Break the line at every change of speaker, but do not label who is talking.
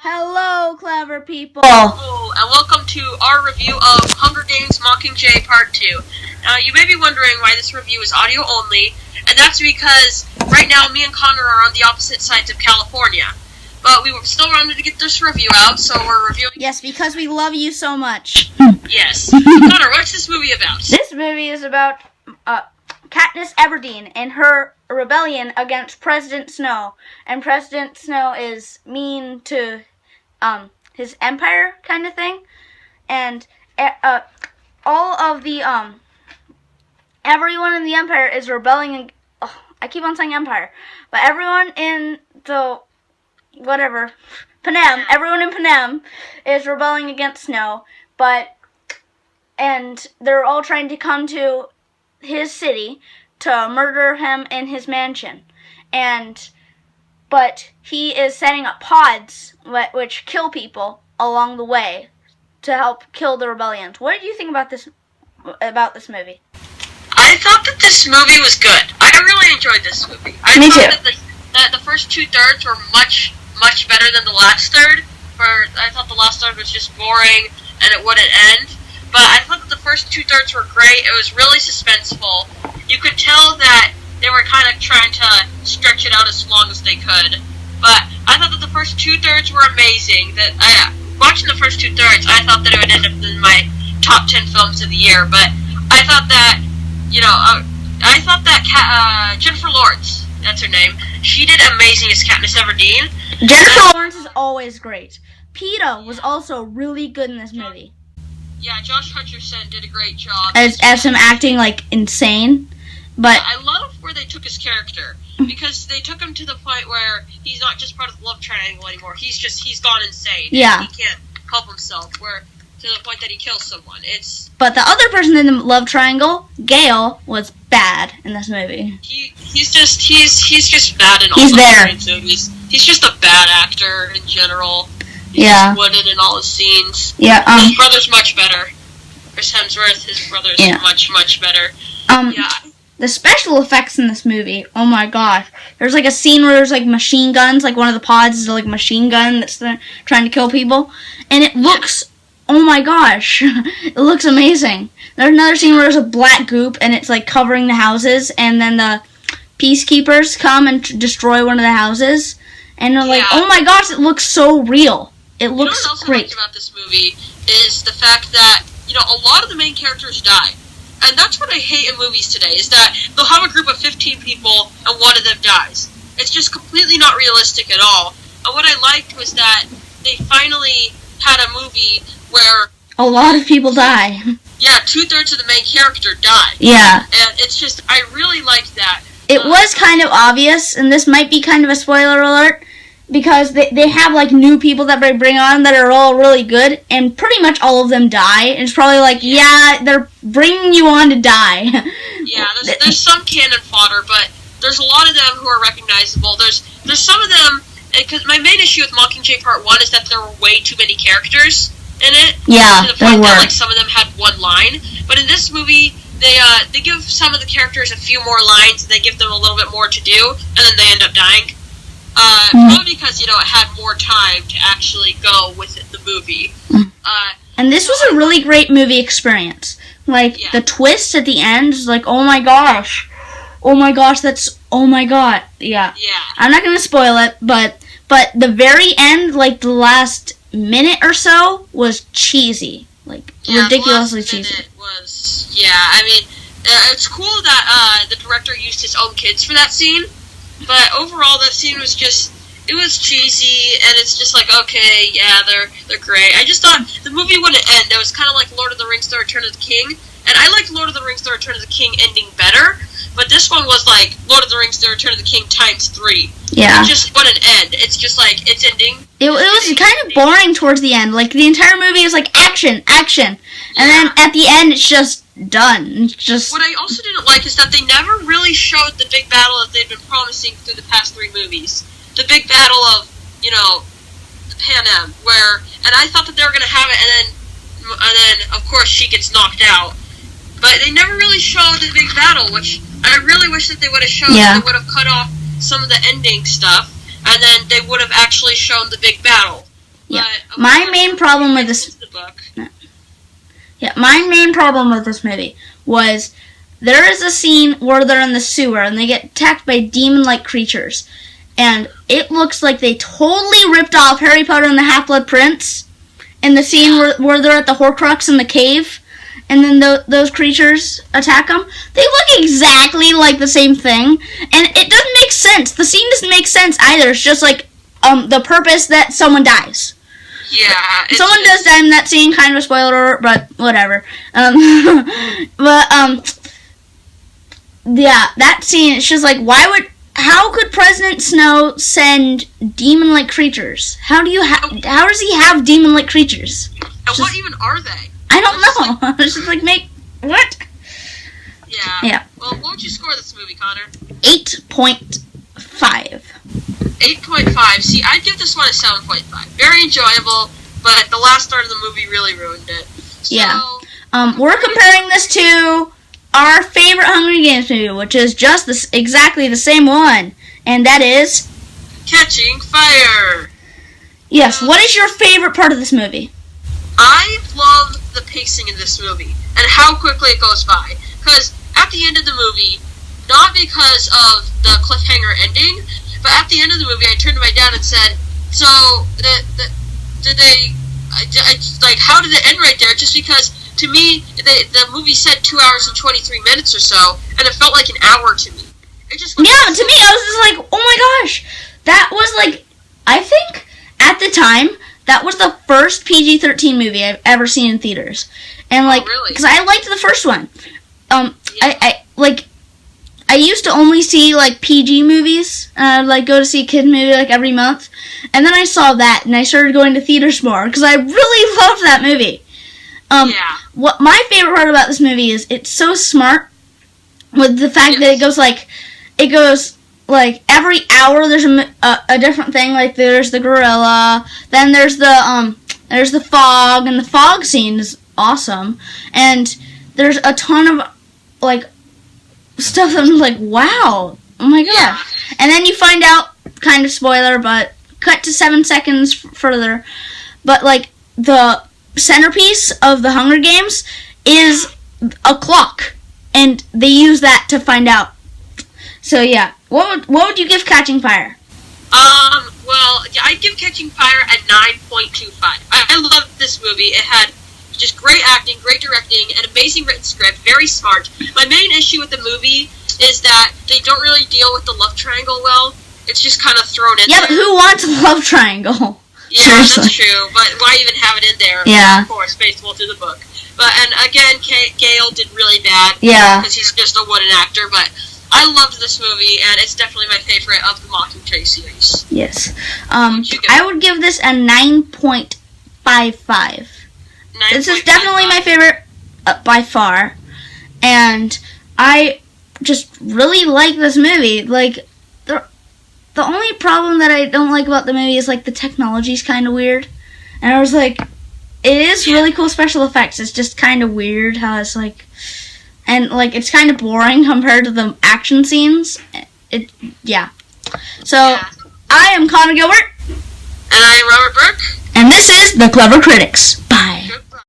Hello, clever people!
Hello, and welcome to our review of Hunger Games Mockingjay Part 2. Now, you may be wondering why this review is audio only, and that's because right now me and Connor are on the opposite sides of California. But we still wanted to get this review out, so we're reviewing...
Yes, because we love you so much.
Yes. Connor, what's this movie about?
This movie is about Katniss Everdeen and her rebellion against President Snow. And President Snow is mean to his empire kind of thing. And all of the everyone in the empire is rebelling. I keep on saying empire, but everyone in the everyone in Panem is rebelling against Snow, and they're all trying to come to his city to murder him in his mansion. But he is setting up pods which kill people along the way to help kill the rebellions. What did you think about this movie?
I thought that this movie was good. I really enjoyed this movie.
Me too.
I thought that the first two-thirds were much better than the last third. I thought the last third was just boring and it wouldn't end. But I thought that the first two-thirds were great. It was really suspenseful. You could tell that they were kind of trying to stretch it out as long as they could. But I thought that the first two-thirds were amazing. Watching the first two-thirds, I thought that it would end up in my top 10 films of the year. But I thought that, Jennifer Lawrence, that's her name, she did amazing as Katniss Everdeen.
Jennifer Lawrence is always great. Pitto was also really good in this movie.
Yeah, Josh Hutcherson did a great job.
As him acting like insane. But
I love where they took his character, because they took him to the point where he's not just part of the love triangle anymore. He's gone insane.
Yeah.
He can't help himself. To the point that he kills someone.
But the other person in the love triangle, Gale, was bad in this movie.
He's just bad in all the movies. He's just a bad actor in general. He's just wooden in all his scenes.
Yeah.
His brother's much better. Chris Hemsworth, his brother's much better.
The special effects in this movie, oh my gosh. There's like a scene where there's like machine guns, like one of the pods is like a machine gun that's trying to kill people. And it looks, oh my gosh, it looks amazing. There's another scene where there's a black goop and it's like covering the houses, and then the peacekeepers come and destroy one of the houses. And they're like, oh my gosh, it looks so real. It looks great.
What I like about this movie is the fact that, a lot of the main characters die. And that's what I hate in movies today, is that they'll have a group of 15 people and one of them dies. It's just completely not realistic at all. And what I liked was that they finally had a movie where
a lot of people die.
Yeah, 2/3 of the main character die.
Yeah.
And it's just, I really liked that.
It was kind of obvious, and this might be kind of a spoiler alert, because they have, like, new people that they bring on that are all really good, and pretty much all of them die. And it's probably like, they're bringing you on to die.
Yeah, there's some cannon fodder, but there's a lot of them who are recognizable. There's some of them, because my main issue with Mockingjay Part 1 is that there were way too many characters in it.
Yeah,
to the point that, like, some of them had one line. But in this movie, they give some of the characters a few more lines, and they give them a little bit more to do, and then they end up dying. Probably because, it had more time to actually go with the movie.
And this was a really great movie experience. Like, the twist at the end is like, oh my gosh, that's, oh my god. Yeah. I'm not going to spoil it, but the very end, like the last minute or so, was cheesy. Like, ridiculously cheesy.
It's cool that the director used his own kids for that scene. But overall, that scene was it was cheesy, and it's just like, okay, yeah, they're great. I just thought the movie wouldn't end. It was kind of like Lord of the Rings: The Return of the King, and I liked Lord of the Rings: The Return of the King ending better, but this one was like Lord of the Rings: The Return of the King ×3.
Yeah.
It just wouldn't end. It's just like, it's ending.
It was kind of boring towards the end. Like, the entire movie is like, action, and then at the end, it's just done. It's just...
What I also didn't like is that they never really showed the big battle that they've been promising through the past 3 movies. The big battle of, the Panem, and I thought that they were going to have it, and then, of course, she gets knocked out. But they never really showed the big battle, which I really wish that they would have shown. They would have cut off some of the ending stuff, and then they would have actually shown the big battle.
My main problem with this...
The book.
Yeah, my main problem with this movie was there is a scene where they're in the sewer and they get attacked by demon-like creatures. And it looks like they totally ripped off Harry Potter and the Half-Blood Prince in the scene where they're at the Horcrux in the cave. And then those creatures attack them. They look exactly like the same thing. And it doesn't make sense. The scene doesn't make sense either. It's just like the purpose that someone dies.
Yeah.
Someone does die in that scene, kind of a spoiler, but whatever. Yeah, that scene, it's just like, how could President Snow send demon-like creatures? How does he have demon-like creatures?
And what even are they?
I don't know. It's just like, what?
Yeah. Well, what would you score this movie, Connor?
8.5.
8.5. See, I'd give this one a 7.5. Very enjoyable, but the last third of the movie really ruined it. So,
yeah. We're comparing this to our favorite Hunger Games movie, which is just exactly the same one, and that is...
Catching Fire!
Yes, what is your favorite part of this movie?
I love the pacing in this movie, and how quickly it goes by. Because at the end of the movie, not because of the cliffhanger ending, but at the end of the movie, I turned to my dad and said, so, how did it end right there? Just because, to me, the movie said 2 hours and 23 minutes or so, and it felt like an hour to me. It just to me, I was
just like, oh my gosh, that was like, I think, at the time, that was the first PG-13 movie I've ever seen in theaters. And like, because I liked the first one. I used to only see like PG movies, like go to see a kid movie like every month, and then I saw that and I started going to theaters more because I really loved that movie. What my favorite part about this movie is it's so smart with the fact that it goes like every hour there's a different thing. Like there's the gorilla, then there's the fog, and the fog scene is awesome, and there's a ton of like stuff that I'm like, wow, oh my gosh.
Yeah.
And then you find out, kind of spoiler, but cut to 7 seconds further, but like the centerpiece of the Hunger Games is a clock, and they use that to find out. So yeah, what would you give Catching Fire?
Well, I'd give Catching Fire a 9.25. I loved this movie. It had just great acting, great directing, an amazing written script, very smart. My main issue with the movie is that they don't really deal with the love triangle well. It's just kind of thrown in there.
Yeah, but who wants a love triangle?
Yeah,
Seriously.
That's true, but why even have it in there?
Yeah.
Of course, faithful to the book. But, and again, Gale did really bad.
Yeah.
Because he's just a wooden actor, but I loved this movie, and it's definitely my favorite of the Mockingjay series.
Yes. I would give this a 9.55. This is definitely my favorite by far, and I just really like this movie. Like, the only problem that I don't like about the movie is like the technology's kind of weird, and I was like, it is really cool special effects. It's just kind of weird how it's like, and like it's kind of boring compared to the action scenes. So I am Connor Gilbert,
and I am Robert Burke,
and this is The Clever Critics. Bye.